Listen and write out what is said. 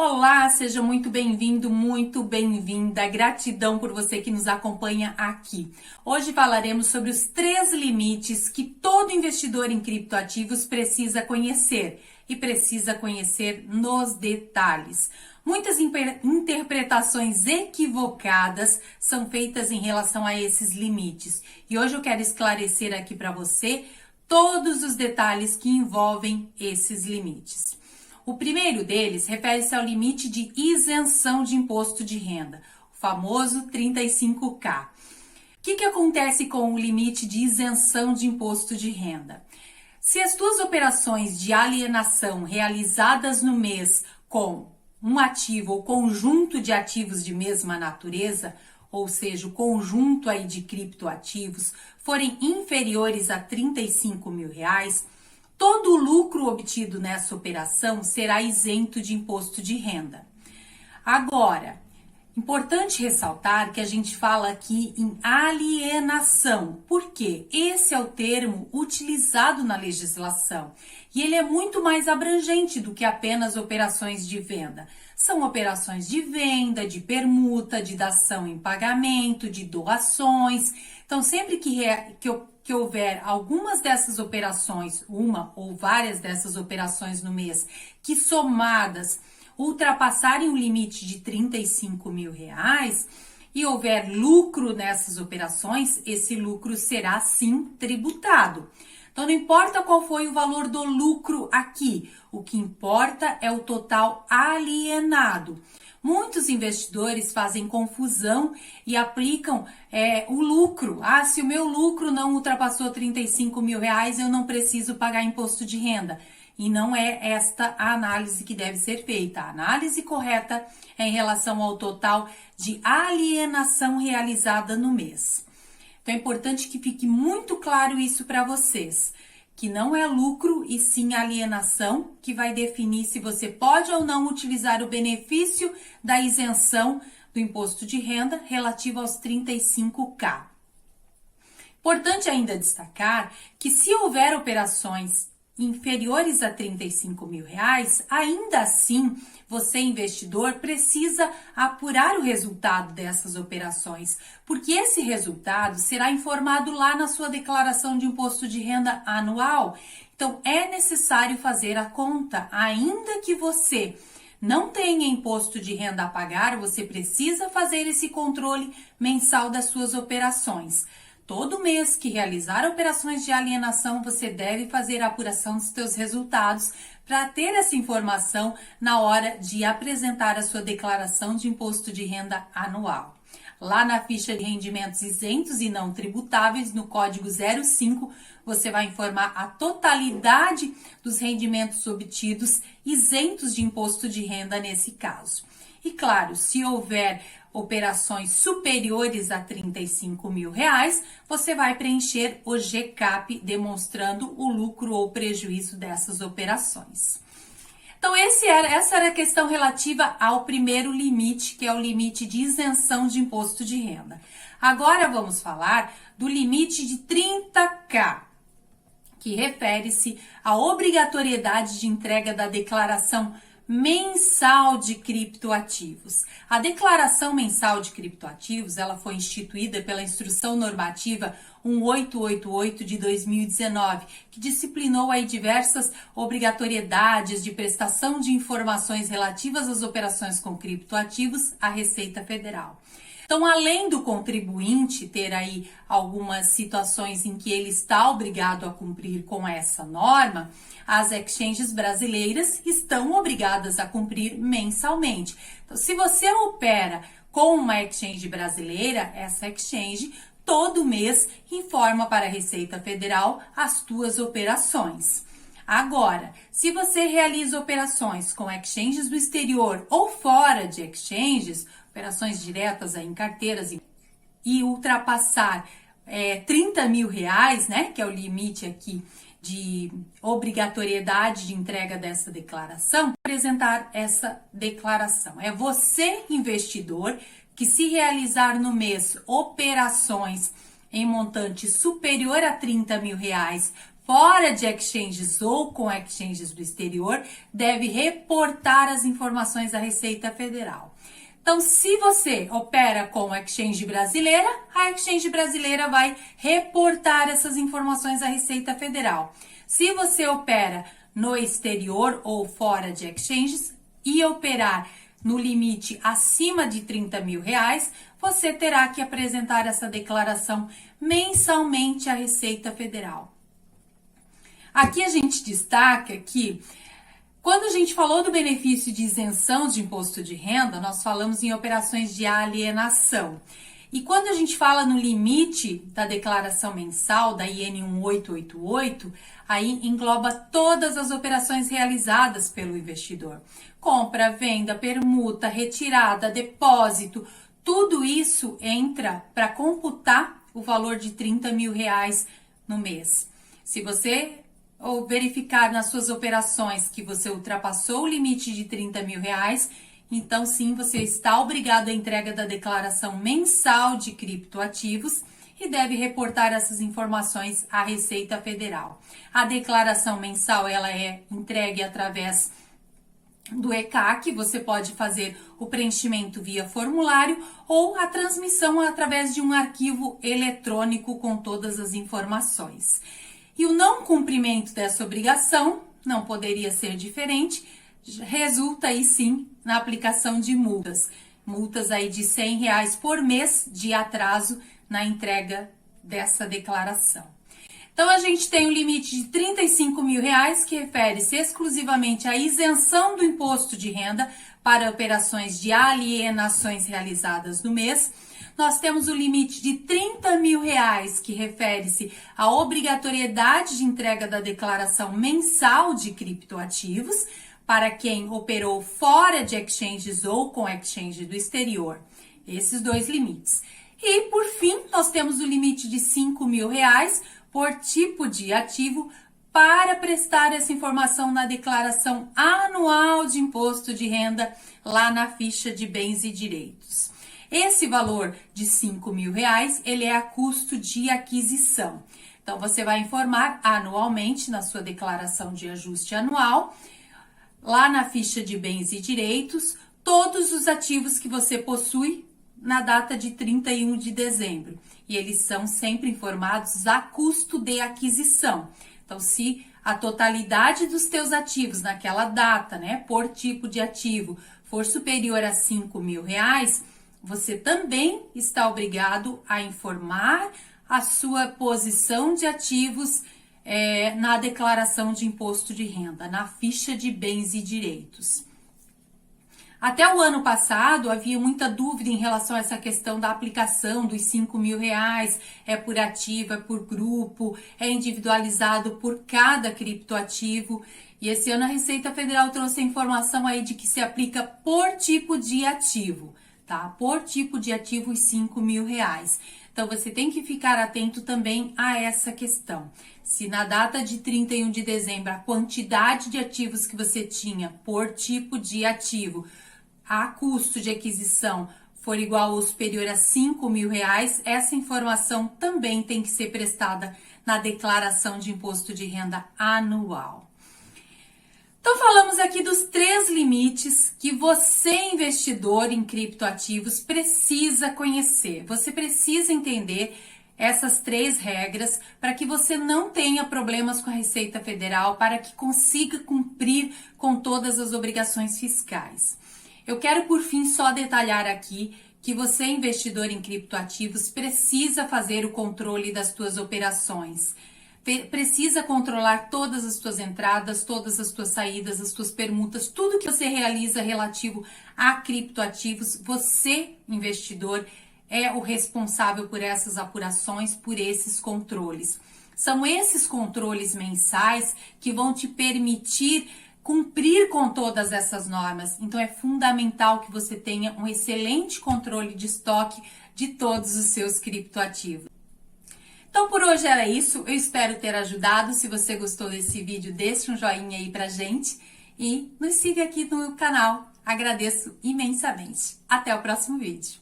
Olá, seja muito bem-vindo, muito bem-vinda. Gratidão por você que nos acompanha aqui. Hoje falaremos sobre os 3 limites que todo investidor em criptoativos precisa conhecer e precisa conhecer nos detalhes. Muitas interpretações equivocadas são feitas em relação a esses limites e hoje eu quero esclarecer aqui para você todos os detalhes que envolvem esses limites. O primeiro deles refere-se ao limite de isenção de imposto de renda, o famoso 35K. O que acontece com o limite de isenção de imposto de renda? Se as tuas operações de alienação realizadas no mês com um ativo ou conjunto de ativos de mesma natureza, ou seja, o conjunto aí de criptoativos, forem inferiores a R$35 mil, todo o lucro obtido nessa operação será isento de imposto de renda. Agora, importante ressaltar que a gente fala aqui em alienação, porque esse é o termo utilizado na legislação e ele é muito mais abrangente do que apenas operações de venda. São operações de venda, de permuta, de dação em pagamento, de doações. Então, sempre que houver algumas dessas operações, uma ou várias dessas operações no mês, que somadas ultrapassarem o limite de R$35 mil e houver lucro nessas operações, esse lucro será sim tributado. Então, não importa qual foi o valor do lucro aqui, o que importa é o total alienado. Muitos investidores fazem confusão e aplicam o lucro. Se o meu lucro não ultrapassou R$35 mil, eu não preciso pagar imposto de renda. E não é esta a análise que deve ser feita. A análise correta é em relação ao total de alienação realizada no mês. Então é importante que fique muito claro isso para vocês, que não é lucro e sim alienação que vai definir se você pode ou não utilizar o benefício da isenção do imposto de renda relativo aos 35K. Importante ainda destacar que se houver operações inferiores a R$35 mil, ainda assim você, investidor, precisa apurar o resultado dessas operações, porque esse resultado será informado lá na sua declaração de imposto de renda anual. Então, é necessário fazer a conta, ainda que você não tenha imposto de renda a pagar, você precisa fazer esse controle mensal das suas operações. Todo mês que realizar operações de alienação, você deve fazer a apuração dos seus resultados para ter essa informação na hora de apresentar a sua declaração de imposto de renda anual. Lá na ficha de rendimentos isentos e não tributáveis, no código 05, você vai informar a totalidade dos rendimentos obtidos isentos de imposto de renda nesse caso. E claro, se houver operações superiores a R$35 mil, você vai preencher o GCAP demonstrando o lucro ou prejuízo dessas operações. Então, essa era a questão relativa ao primeiro limite, que é o limite de isenção de imposto de renda. Agora vamos falar do limite de 30K, que refere-se à obrigatoriedade de entrega da declaração mensal de criptoativos. A declaração mensal de criptoativos, ela foi instituída pela Instrução Normativa 1888 de 2019, que disciplinou aí diversas obrigatoriedades de prestação de informações relativas às operações com criptoativos à Receita Federal. Então, além do contribuinte ter aí algumas situações em que ele está obrigado a cumprir com essa norma, as exchanges brasileiras estão obrigadas a cumprir mensalmente. Então, se você opera com uma exchange brasileira, essa exchange todo mês informa para a Receita Federal as tuas operações. Agora, se você realiza operações com exchanges do exterior ou fora de exchanges, operações diretas aí em carteiras e ultrapassar R$30 mil, né, que é o limite aqui de obrigatoriedade de entrega dessa declaração, apresentar essa declaração. É você, investidor, que se realizar no mês operações em montante superior a R$30 mil fora de exchanges ou com exchanges do exterior, deve reportar as informações à Receita Federal. Então, se você opera com a exchange brasileira, a exchange brasileira vai reportar essas informações à Receita Federal. Se você opera no exterior ou fora de exchanges e operar no limite acima de R$30 mil, você terá que apresentar essa declaração mensalmente à Receita Federal. Aqui a gente destaca que quando a gente falou do benefício de isenção de imposto de renda, nós falamos em operações de alienação. E quando a gente fala no limite da declaração mensal da IN 1888, aí engloba todas as operações realizadas pelo investidor. Compra, venda, permuta, retirada, depósito, tudo isso entra para computar o valor de R$30 mil no mês. Se você ou verificar nas suas operações que você ultrapassou o limite de R$30 mil, então sim, você está obrigado à entrega da declaração mensal de criptoativos e deve reportar essas informações à Receita Federal. A declaração mensal ela é entregue através do ECAC, você pode fazer o preenchimento via formulário ou a transmissão através de um arquivo eletrônico com todas as informações. E o não cumprimento dessa obrigação, não poderia ser diferente, resulta aí sim na aplicação de multas. Multas aí de R$100 por mês de atraso na entrega dessa declaração. Então, a gente tem um limite de R$35 mil, que refere-se exclusivamente à isenção do imposto de renda para operações de alienações realizadas no mês. Nós temos o limite de R$30 mil, que refere-se à obrigatoriedade de entrega da declaração mensal de criptoativos para quem operou fora de exchanges ou com exchange do exterior. Esses dois limites. E, por fim, nós temos o limite de R$5 mil por tipo de ativo para prestar essa informação na declaração anual de imposto de renda lá na ficha de bens e direitos. Esse valor de R$5 mil, ele é a custo de aquisição. Então, você vai informar anualmente na sua declaração de ajuste anual, lá na ficha de bens e direitos, todos os ativos que você possui na data de 31 de dezembro. E eles são sempre informados a custo de aquisição. Então, se a totalidade dos teus ativos naquela data, né, por tipo de ativo, for superior a R$5 mil, você também está obrigado a informar a sua posição de ativos na declaração de imposto de renda, na ficha de bens e direitos. Até o ano passado, havia muita dúvida em relação a essa questão da aplicação dos R$5 mil, é por ativo, é por grupo, é individualizado por cada criptoativo. E esse ano a Receita Federal trouxe a informação aí de que se aplica por tipo de ativo, tá? Por tipo de ativo, os R$5 mil. Então, você tem que ficar atento também a essa questão. Se na data de 31 de dezembro, a quantidade de ativos que você tinha por tipo de ativo, a custo de aquisição for igual ou superior a R$5 mil, essa informação também tem que ser prestada na declaração de imposto de renda anual. Então, falamos aqui dos 3 limites que você, investidor em criptoativos, precisa conhecer. Você precisa entender essas 3 regras para que você não tenha problemas com a Receita Federal, para que consiga cumprir com todas as obrigações fiscais. Eu quero, por fim, só detalhar aqui que você, investidor em criptoativos, precisa fazer o controle das suas operações. Precisa controlar todas as suas entradas, todas as suas saídas, as suas permutas, tudo que você realiza relativo a criptoativos. Você, investidor, é o responsável por essas apurações, por esses controles. São esses controles mensais que vão te permitir cumprir com todas essas normas. Então, é fundamental que você tenha um excelente controle de estoque de todos os seus criptoativos. Então, por hoje era isso. Eu espero ter ajudado. Se você gostou desse vídeo, deixe um joinha aí pra gente e nos siga aqui no canal. Agradeço imensamente. Até o próximo vídeo.